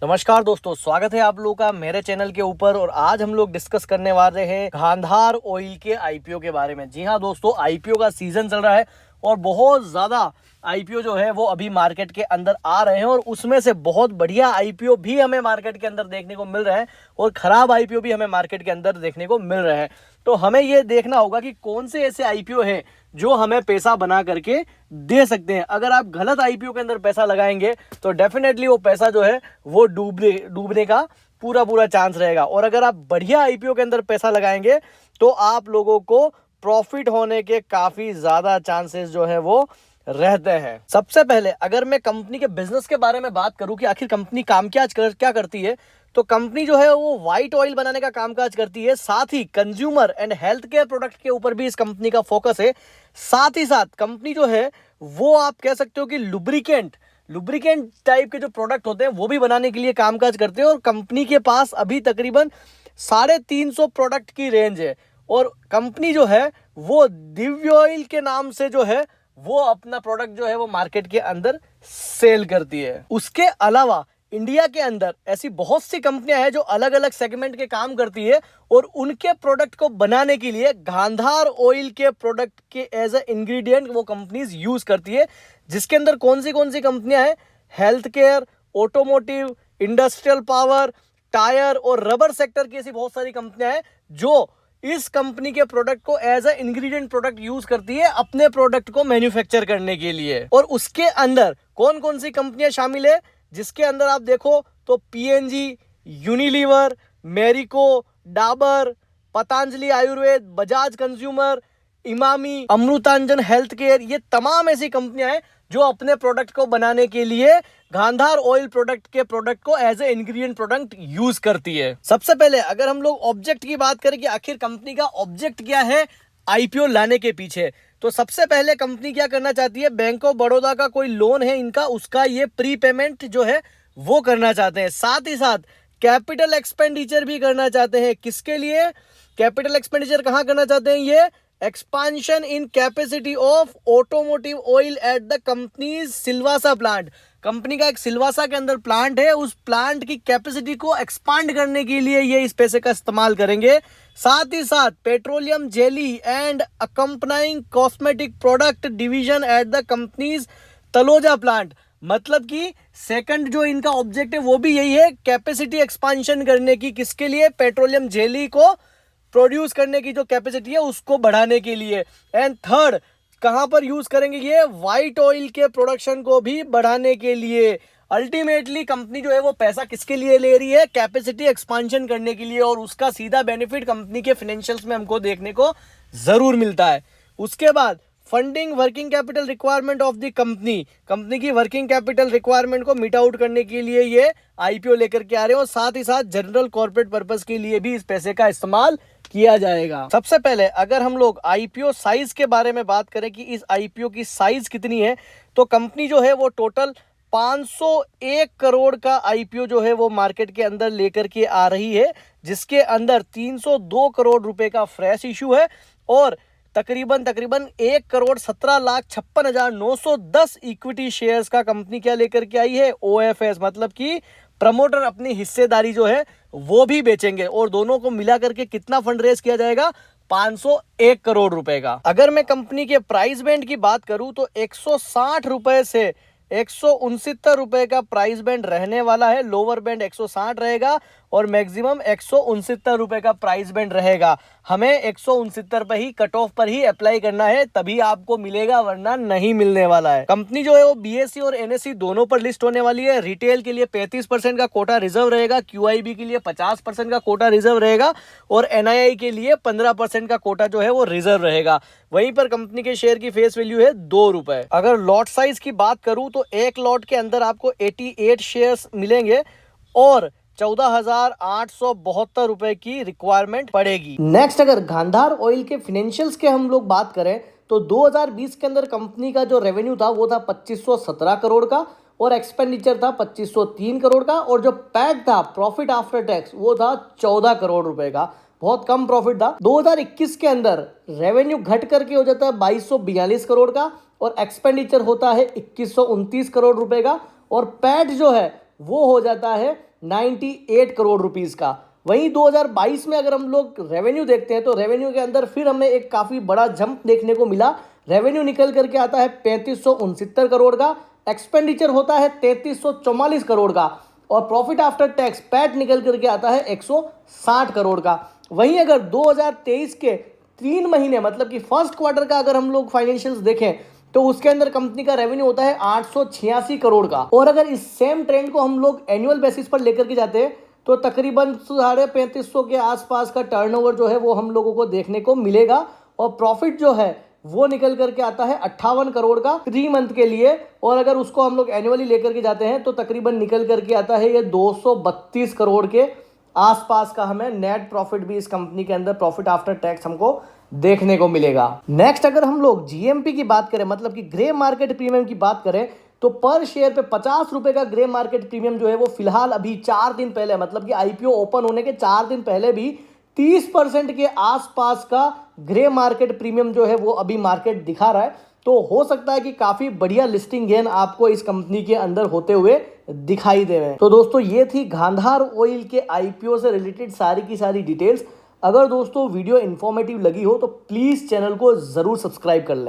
नमस्कार दोस्तों, स्वागत है आप लोगों का मेरे चैनल के ऊपर। और आज हम लोग डिस्कस करने वाले हैं गांधार ऑयल के आईपीओ के बारे में। जी हाँ दोस्तों, आईपीओ का सीजन चल रहा है और बहुत ज़्यादा आईपीओ जो है वो अभी मार्केट के अंदर आ रहे हैं और उसमें से बहुत बढ़िया आईपीओ भी हमें मार्केट के अंदर देखने को मिल रहे हैं और ख़राब आईपीओ भी हमें मार्केट के अंदर देखने को मिल रहे हैं। तो हमें ये देखना होगा कि कौन से ऐसे आईपीओ हैं जो हमें पैसा बना करके दे सकते हैं। अगर आप गलत आईपीओ के अंदर पैसा लगाएंगे तो डेफिनेटली वो पैसा जो है वो डूबने का पूरा चांस रहेगा। और अगर आप बढ़िया आईपीओ के अंदर पैसा लगाएंगे तो आप लोगों को प्रॉफिट होने के काफी ज्यादा चांसेस जो है वो रहते हैं। सबसे पहले अगर मैं कंपनी के बिजनेस के बारे में बात करूं कि आखिर कंपनी क्या करती है, तो कंपनी जो है वो व्हाइट ऑयल बनाने का कामकाज करती है। साथ ही consumer and health care product के ऊपर भी इस कंपनी का फोकस है। साथ ही साथ कंपनी जो है वो आप कह सकते हो कि लुब्रिकेंट टाइप के जो प्रोडक्ट होते हैं वो भी बनाने के लिए कामकाज करते हैं। और कंपनी के पास अभी तकरीबन 350 प्रोडक्ट की रेंज है। और कंपनी जो है वो दिव्य ऑयल के नाम से जो है वो अपना प्रोडक्ट जो है वो मार्केट के अंदर सेल करती है। उसके अलावा इंडिया के अंदर ऐसी बहुत सी कंपनियां हैं जो अलग अलग सेगमेंट के काम करती है और उनके प्रोडक्ट को बनाने के लिए गांधार ऑयल के प्रोडक्ट के एज ए इंग्रेडिएंट वो कंपनीज यूज करती है। जिसके अंदर कौन सी कंपनियां हैं, health care, automotive, industrial power, tyre और रबर सेक्टर की ऐसी बहुत सारी कंपनियां हैं जो इस कंपनी के प्रोडक्ट को as a ingredient product use करती है अपने प्रोडक्ट को मैन्युफैक्चर करने के लिए। और उसके अंदर कौन कौन सी कंपनियां शामिल है, जिसके अंदर आप देखो तो PNG, Unilever, Marico, Dabur, Patanjali Ayurveda, Bajaj consumer, Emami, Amrutanjan health care, ये तमाम ऐसी कंपनियां हैं जो अपने प्रोडक्ट को बनाने के लिए गांधार ऑयल प्रोडक्ट को as a ingredient product use करती है। सबसे पहले अगर हम लोग ऑब्जेक्ट की बात करें कि आखिर कंपनी का ऑब्जेक्ट क्या है आईपीओ लाने के पीछे, तो सबसे पहले कंपनी क्या करना चाहती है, बैंक ऑफ बड़ौदा का कोई लोन है इनका, उसका ये प्री पेमेंट जो है वो करना चाहते हैं। साथ ही साथ कैपिटल एक्सपेंडिचर भी करना चाहते हैं। किसके लिए कैपिटल एक्सपेंडिचर कहां करना चाहते हैं, ये expansion in capacity of automotive oil eight the companies Silvassa plant. Company का एक सिलवासा के अंदर प्लांट है, उस प्लांट की कैपेसिटी को एक्सपांड करने के लिए ये इस पैसे का इस्तेमाल करेंगे। साथ ही साथ petroleum jelly and accompanying cosmetic product division at the company's Taloja plant. मतलब कि सेकंड जो इनका ऑब्जेक्ट है वो भी यही है, कैपेसिटी एक्सपांशन करने की। किसके लिए, पेट्रोलियम जेली को प्रोड्यूस करने की जो कैपेसिटी है उसको बढ़ाने के लिए। एंड थर्ड कहां पर यूज करेंगे, ये व्हाइट ऑयल के प्रोडक्शन को भी बढ़ाने के लिए। अल्टीमेटली कंपनी जो है वो पैसा किसके लिए ले रही है, कैपेसिटी एक्सपांशन करने के लिए। और उसका सीधा बेनिफिट कंपनी के फाइनेंशियल्स में हमको देखने को जरूर मिलता है। उसके बाद funding working capital requirement of the company की वर्किंग कैपिटल रिक्वायरमेंट को मीट आउट करने के लिए ये आईपीओ लेकर के आ रहे हैं। और साथ ही साथ जनरल कॉर्पोरेट पर्पस के लिए भी इस पैसे का इस्तेमाल किया जाएगा। सबसे पहले अगर हम लोग आईपीओ साइज के बारे में बात करें कि इस आईपीओ की साइज कितनी है, तो कंपनी जो है वो टोटल 501 करोड़ का आईपीओ जो है वो मार्केट के अंदर लेकर के आ रही है, जिसके अंदर 302 करोड़ रुपए का फ्रेश इशू है और तकरीबन 1,17,56,910 इक्विटी शेयर्स का कंपनी क्या लेकर के आई है, ओएफएस, मतलब कि प्रमोटर अपनी हिस्सेदारी जो है वो भी बेचेंगे। और दोनों को मिला करके कितना फंड रेज किया जाएगा, 501 करोड़ रुपए का। अगर मैं कंपनी के प्राइस बैंड की बात करूं तो 160 रुपए से 169 रुपए का प्राइस बैंड रहने वाला है। लोअर बैंड 160 रहेगा और मैक्सिमम 169 रुपए का प्राइस बैंड रहेगा। हमें 169 पर ही कट ऑफ पर ही अप्लाई करना है, तभी आपको मिलेगा, वरना नहीं मिलने वाला है। कंपनी जो है वो बीएसई और एनएसई दोनों पर लिस्ट होने वाली है। रिटेल के लिए 35% का कोटा रिजर्व रहेगा, क्यूआईबी के लिए 50% का कोटा रिजर्व रहेगा और एनआईआई के लिए 15% का कोटा जो है वो रिजर्व रहेगा। वहीं पर कंपनी के शेयर की फेस वैल्यू है 2 रुपए। अगर लॉट साइज की बात करूं तो एक लॉट के अंदर आपको 88 शेयर्स मिलेंगे और 14,872 रुपए की रिक्वायरमेंट पड़ेगी। नेक्स्ट अगर गांधार ऑयल के फाइनेंशियल्स के हम लोग बात करें तो 2020 के अंदर कंपनी का जो रेवेन्यू था वो था 2517 करोड़ का और एक्सपेंडिचर था 2503 करोड़ का और जो पैट था प्रॉफिट आफ्टर टैक्स वो था 14 करोड़ रुपए का। बहुत कम प्रॉफिट था। 2021 के अंदर रेवेन्यू घट करके हो जाता है 2242 करोड़ का और एक्सपेंडिचर होता है 2129 करोड़ रुपए का और पैट जो है वो हो जाता है 98 करोड़ रुपीस का। वहीं 2022 में अगर हम लोग रेवेन्यू देखते हैं तो रेवेन्यू के अंदर फिर हमें एक काफी बड़ा जंप देखने को मिला। रेवेन्यू निकल करके आता है 3569 करोड़ का, एक्सपेंडिचर होता है 3344 करोड़ का, और प्रॉफिट आफ्टर टैक्स पैट निकल करके आता है 160 करोड़ का। वहीं अगर 2023 के 3 महीने मतलब कि फर्स्ट क्वार्टर का अगर हम लोग फाइनेंशियल्स देखें तो उसके अंदर कंपनी का रेवेन्यू होता है 886 करोड़ का। और अगर इस सेम ट्रेंड को हम लोग एनुअल बेसिस पर लेकर के जाते हैं तो तकरीबन 3550 के आसपास का टर्नओवर जो है वो हम लोगों को देखने को मिलेगा, और प्रॉफिट जो है वो निकल करके आता है 58 करोड़ का 3 मंथ के लिए। और अगर उसको हम लोग एनुअली लेकर के जाते हैं तो तकरीबन निकल करके आता है ये 232 करोड़ के आसपास का हमें नेट प्रॉफिट भी इस कंपनी के अंदर प्रॉफिट आफ्टर टैक्स हमको देखने को मिलेगा। नेक्स्ट अगर हम लोग जीएमपी की बात करें मतलब कि ग्रे मार्केट प्रीमियम की बात करें तो पर शेयर पे 50 रुपए का ग्रे मार्केट प्रीमियम जो है वो फिलहाल अभी 4 दिन पहले मतलब कि आईपीओ ओपन होने के 4 दिन पहले भी 30% के आसपास का ग्रे मार्केट प्रीमियम जो है वो अभी मार्केट दिखा रहा है। तो हो सकता है कि काफी बढ़िया लिस्टिंग गेन आपको इस कंपनी के अंदर होते हुए दिखाई दे रहे हैं। तो दोस्तों ये थी गांधार ऑयल के आईपीओ से रिलेटेड सारी की सारी डिटेल्स। अगर दोस्तों वीडियो इंफॉर्मेटिव लगी हो तो प्लीज चैनल को जरूर सब्सक्राइब कर लें।